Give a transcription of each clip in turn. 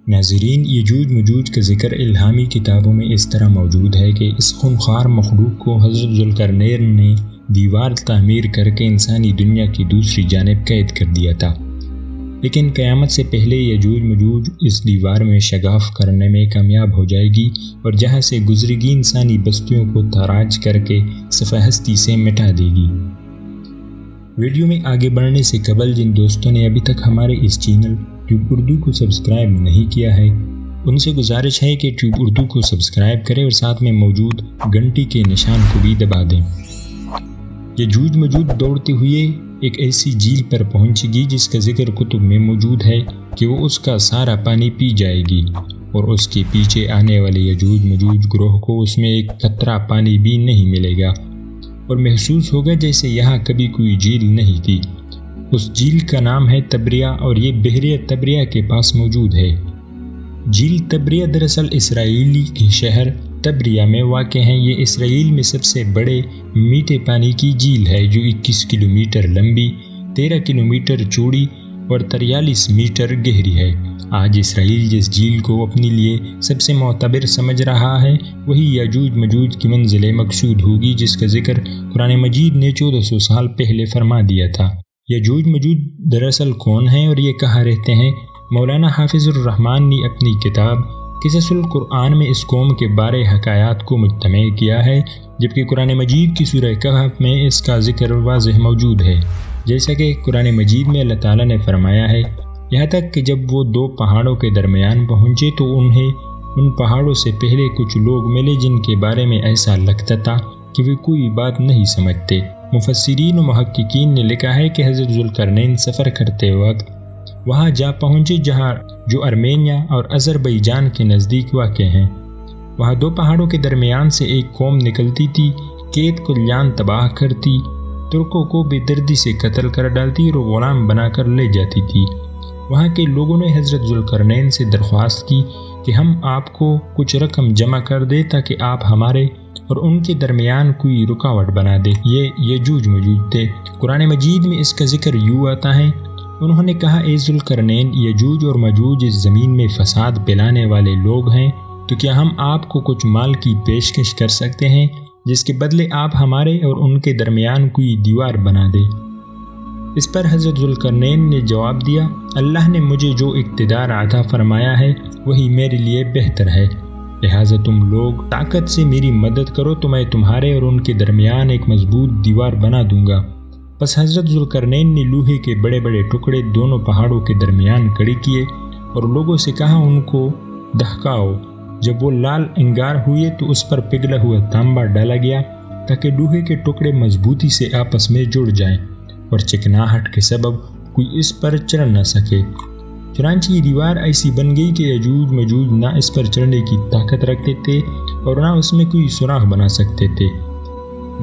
ناظرین، یجوج مجوج کا ذکر الہامی کتابوں میں اس طرح موجود ہے کہ اس خونخوار مخلوق کو حضرت ذوالقرنین نے دیوار تعمیر کر کے انسانی دنیا کی دوسری جانب قید کر دیا تھا، لیکن قیامت سے پہلے یجوج مجوج اس دیوار میں شگاف کرنے میں کامیاب ہو جائے گی اور جہاں سے گزرے گی انسانی بستیوں کو تاراج کر کے صفحہ ہستی سے مٹا دے گی۔ ویڈیو میں آگے بڑھنے سے قبل جن دوستوں نے ابھی تک ہمارے اس چینل ٹیوب اردو کو سبسکرائب نہیں کیا ہے، ان سے گزارش ہے کہ ٹیوب اردو کو سبسکرائب کریں اور ساتھ میں موجود گھنٹی کے نشان کو بھی دبا دیں۔ یجوج مجوج دوڑتے ہوئے ایک ایسی جھیل پر پہنچے گی جس کا ذکر کتب میں موجود ہے کہ وہ اس کا سارا پانی پی جائے گی، اور اس کے پیچھے آنے والے یجوج مجوج گروہ کو اس میں ایک قطرہ پانی بھی نہیں ملے گا، اور محسوس ہوگا جیسے یہاں کبھی کوئی جھیل نہیں تھی۔ اس جھیل کا نام ہے تبریہ، اور یہ بحیرہ تبریہ کے پاس موجود ہے۔ جھیل تبریہ دراصل اسرائیلی کے شہر تبریہ میں واقع ہے۔ یہ اسرائیل میں سب سے بڑے میٹھے پانی کی جھیل ہے، جو 21 کلومیٹر لمبی، 13 کلومیٹر چوڑی اور 43 میٹر گہری ہے۔ آج اسرائیل جس جھیل کو اپنے لیے سب سے معتبر سمجھ رہا ہے، وہی یجوج مجوج کی منزل مقصود ہوگی، جس کا ذکر قرآن مجید نے 1400 سال پہلے فرما دیا تھا۔ یجوج مجوج دراصل کون ہیں اور یہ کہاں رہتے ہیں؟ مولانا حافظ الرحمن نے اپنی کتاب قصص القرآن میں اس قوم کے بارے حکایات کو مجتمع کیا ہے، جبکہ قرآن مجید کی سورہ کہف میں اس کا ذکر واضح موجود ہے۔ جیسا کہ قرآن مجید میں اللہ تعالیٰ نے فرمایا ہے، یہاں تک کہ جب وہ دو پہاڑوں کے درمیان پہنچے تو انہیں ان پہاڑوں سے پہلے کچھ لوگ ملے جن کے بارے میں ایسا لگتا تھا کہ وہ کوئی بات نہیں سمجھتے۔ مفسرین و محققین نے لکھا ہے کہ حضرت ذوالقرنین سفر کرتے وقت وہاں جا پہنچے جہاں جو ارمینیا اور آذربائیجان کے نزدیک واقع ہیں۔ وہاں دو پہاڑوں کے درمیان سے ایک قوم نکلتی تھی، قید کلیان تباہ کرتی، ترکوں کو بے دردی سے قتل کر ڈالتی اور غلام بنا کر لے جاتی تھی۔ وہاں کے لوگوں نے حضرت ذوالقرنین سے درخواست کی کہ ہم آپ کو کچھ رقم جمع کر دیں تاکہ آپ ہمارے اور ان کے درمیان کوئی رکاوٹ بنا دے۔ یہ یجوج مجوج تھے۔ قرآن مجید میں اس کا ذکر یوں آتا ہے، انہوں نے کہا، اے ذوالقرنین، یجوج اور مجوج اس زمین میں فساد پھیلانے والے لوگ ہیں، تو کیا ہم آپ کو کچھ مال کی پیشکش کر سکتے ہیں جس کے بدلے آپ ہمارے اور ان کے درمیان کوئی دیوار بنا دیں؟ اس پر حضرت ذوالقرنین نے جواب دیا، اللہ نے مجھے جو اقتدار عطا فرمایا ہے وہی میرے لیے بہتر ہے، لہٰذا تم لوگ طاقت سے میری مدد کرو تو میں تمہارے اور ان کے درمیان ایک مضبوط دیوار بنا دوں گا۔ پس حضرت ذوالقرنین نے لوہے کے بڑے بڑے ٹکڑے دونوں پہاڑوں کے درمیان کھڑے کیے اور لوگوں سے کہا ان کو دہکاؤ۔ جب وہ لال انگار ہوئے تو اس پر پگھلا ہوا تانبا ڈالا گیا تاکہ لوہے کے ٹکڑے مضبوطی سے آپس میں جڑ جائیں اور چکناہٹ کے سبب کوئی اس پر چڑھ نہ سکے۔ چنانچہ یہ دیوار ایسی بن گئی کہ یجوج مجوج نہ اس پر چڑھنے کی طاقت رکھتے تھے اور نہ اس میں کوئی سوراخ بنا سکتے تھے۔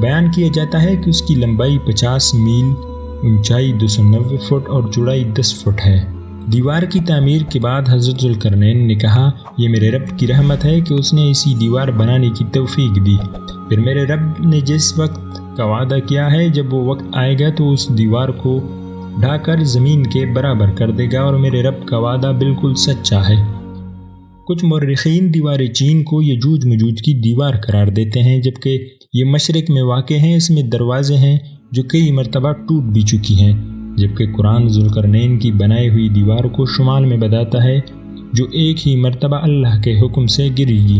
بیان کیا جاتا ہے کہ اس کی لمبائی 50 میل، اونچائی 290 فٹ اور چوڑائی 10 فٹ ہے۔ دیوار کی تعمیر کے بعد حضرت ذوالقرنین نے کہا، یہ میرے رب کی رحمت ہے کہ اس نے ایسی دیوار بنانے کی توفیق دی۔ پھر میرے رب نے جس وقت کا وعدہ کیا ہے، جب وہ وقت آئے گا تو اس دیوار کو ڈھا کر زمین کے برابر کر دے گا، اور میرے رب کا وعدہ بالکل سچا ہے۔ کچھ مورخین دیوار چین کو یجوج مجوج کی دیوار قرار دیتے ہیں، جبکہ یہ مشرق میں واقع ہے۔ اس میں دروازے ہیں جو کئی مرتبہ ٹوٹ بھی چکی ہیں، جبکہ قرآن ذوالقرنین کی بنائی ہوئی دیوار کو شمال میں بتاتا ہے جو ایک ہی مرتبہ اللہ کے حکم سے گرے گی۔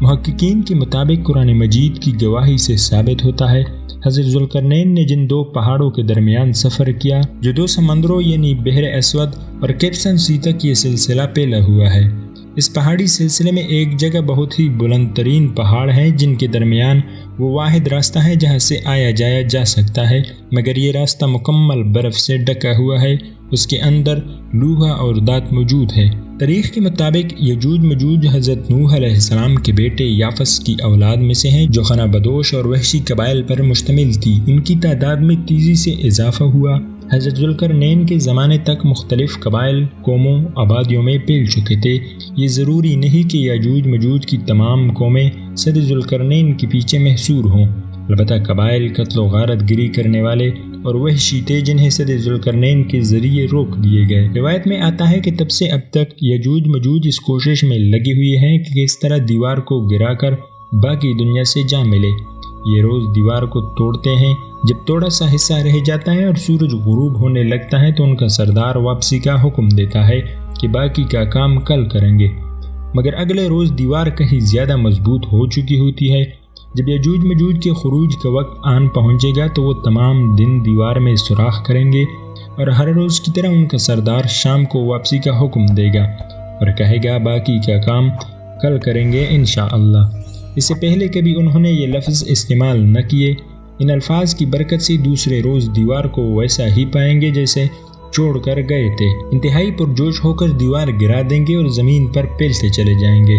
محققین کے مطابق قرآن مجید کی گواہی سے ثابت ہوتا ہے حضرت ذوالقرنین نے جن دو پہاڑوں کے درمیان سفر کیا جو دو سمندروں یعنی بحر اسود اور کیپسن سی تک یہ سلسلہ پھیلا ہوا ہے، اس پہاڑی سلسلے میں ایک جگہ بہت ہی بلند ترین پہاڑ ہیں جن کے درمیان وہ واحد راستہ ہے جہاں سے آیا جایا جا سکتا ہے، مگر یہ راستہ مکمل برف سے ڈھکا ہوا ہے، اس کے اندر لوہا اور دھات موجود ہے۔ تاریخ کے مطابق یجوج مجوج حضرت نوح علیہ السلام کے بیٹے یافس کی اولاد میں سے ہیں جو خانہ بدوش اور وحشی قبائل پر مشتمل تھی۔ ان کی تعداد میں تیزی سے اضافہ ہوا۔ حضرت ذوالقرنین کے زمانے تک مختلف قبائل قوموں آبادیوں میں پھیل چکے تھے۔ یہ ضروری نہیں کہ یجوج مجوج کی تمام قومیں صدر ذوالقرنین کے پیچھے محصور ہوں، البتہ قبائل قتل و غارت گری کرنے والے اور وحشی تھے جنہیں حضرت ذوالقرنین کے ذریعے روک دیے گئے۔ روایت میں آتا ہے کہ تب سے اب تک یجوج مجوج اس کوشش میں لگے ہوئے ہیں کہ کس طرح دیوار کو گرا کر باقی دنیا سے جا ملے۔ یہ روز دیوار کو توڑتے ہیں، جب تھوڑا سا حصہ رہ جاتا ہے اور سورج غروب ہونے لگتا ہے تو ان کا سردار واپسی کا حکم دیتا ہے کہ باقی کا کام کل کریں گے، مگر اگلے روز دیوار کہیں زیادہ مضبوط ہو چکی ہوتی ہے۔ جب یجوج مجوج کے خروج کا وقت آن پہنچے گا تو وہ تمام دن دیوار میں سوراخ کریں گے اور ہر روز کی طرح ان کا سردار شام کو واپسی کا حکم دے گا اور کہے گا باقی کا کام کل کریں گے انشاءاللہ۔ اس سے پہلے کبھی انہوں نے یہ لفظ استعمال نہ کیے۔ ان الفاظ کی برکت سے دوسرے روز دیوار کو ویسا ہی پائیں گے جیسے چھوڑ کر گئے تھے۔ انتہائی پرجوش ہو کر دیوار گرا دیں گے اور زمین پر پھیلتے چلے جائیں گے،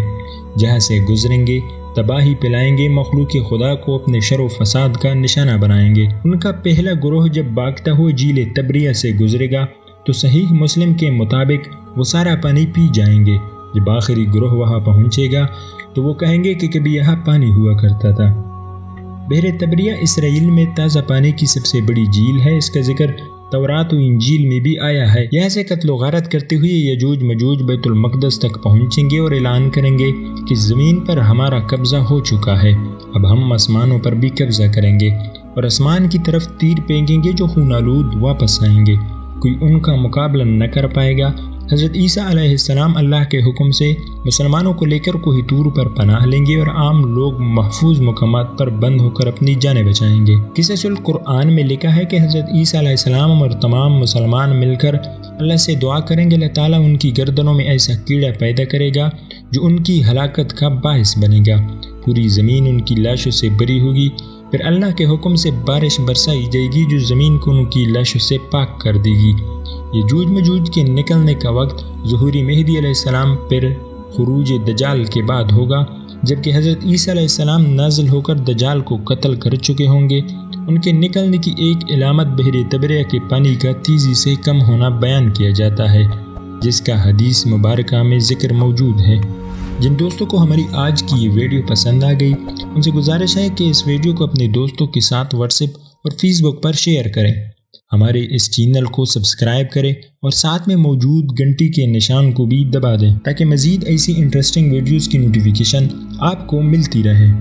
جہاں سے گزریں گے تباہی پلائیں گے، مخلوق خدا کو اپنے شر و فساد کا نشانہ بنائیں گے۔ ان کا پہلا گروہ جب بھاگتا ہوا جھیل تبریہ سے گزرے گا تو صحیح مسلم کے مطابق وہ سارا پانی پی جائیں گے۔ جب آخری گروہ وہاں پہنچے گا تو وہ کہیں گے کہ کبھی یہاں پانی ہوا کرتا تھا۔ بحر تبریہ اسرائیل میں تازہ پانی کی سب سے بڑی جھیل ہے۔ اس کا ذکر تورات و انجیل میں بھی آیا ہے۔ یہاں سے قتل و غارت کرتے ہوئے یجوج مجوج بیت المقدس تک پہنچیں گے اور اعلان کریں گے کہ زمین پر ہمارا قبضہ ہو چکا ہے، اب ہم آسمانوں پر بھی قبضہ کریں گے اور آسمان کی طرف تیر پھینکیں گے جو خون آلود واپس آئیں گے، کوئی ان کا مقابلہ نہ کر پائے گا۔ حضرت عیسیٰ علیہ السلام اللہ کے حکم سے مسلمانوں کو لے کر کوہ طور پر پناہ لیں گے اور عام لوگ محفوظ مقامات پر بند ہو کر اپنی جانیں بچائیں گے۔ قصص القرآن میں لکھا ہے کہ حضرت عیسیٰ علیہ السلام اور تمام مسلمان مل کر اللہ سے دعا کریں گے، اللہ تعالیٰ ان کی گردنوں میں ایسا کیڑا پیدا کرے گا جو ان کی ہلاکت کا باعث بنے گا، پوری زمین ان کی لاشوں سے بری ہوگی، پھر اللہ کے حکم سے بارش برسائی جائے گی جو زمین کو ان کی لاشوں سے پاک کر دے گی۔ یجوج مجوج کے نکلنے کا وقت ظہور مہدی علیہ السلام پر خروج دجال کے بعد ہوگا، جبکہ حضرت عیسیٰ علیہ السلام نازل ہو کر دجال کو قتل کر چکے ہوں گے۔ ان کے نکلنے کی ایک علامت بحر تبریہ کے پانی کا تیزی سے کم ہونا بیان کیا جاتا ہے، جس کا حدیث مبارکہ میں ذکر موجود ہے۔ جن دوستوں کو ہماری آج کی یہ ویڈیو پسند آ گئی ان سے گزارش ہے کہ اس ویڈیو کو اپنے دوستوں کے ساتھ واٹس ایپ اور فیس بک پر شیئر کریں، ہمارے اس چینل کو سبسکرائب کریں اور ساتھ میں موجود گھنٹی کے نشان کو بھی دبا دیں تاکہ مزید ایسی انٹرسٹنگ ویڈیوز کی نوٹیفیکیشن آپ کو ملتی رہے۔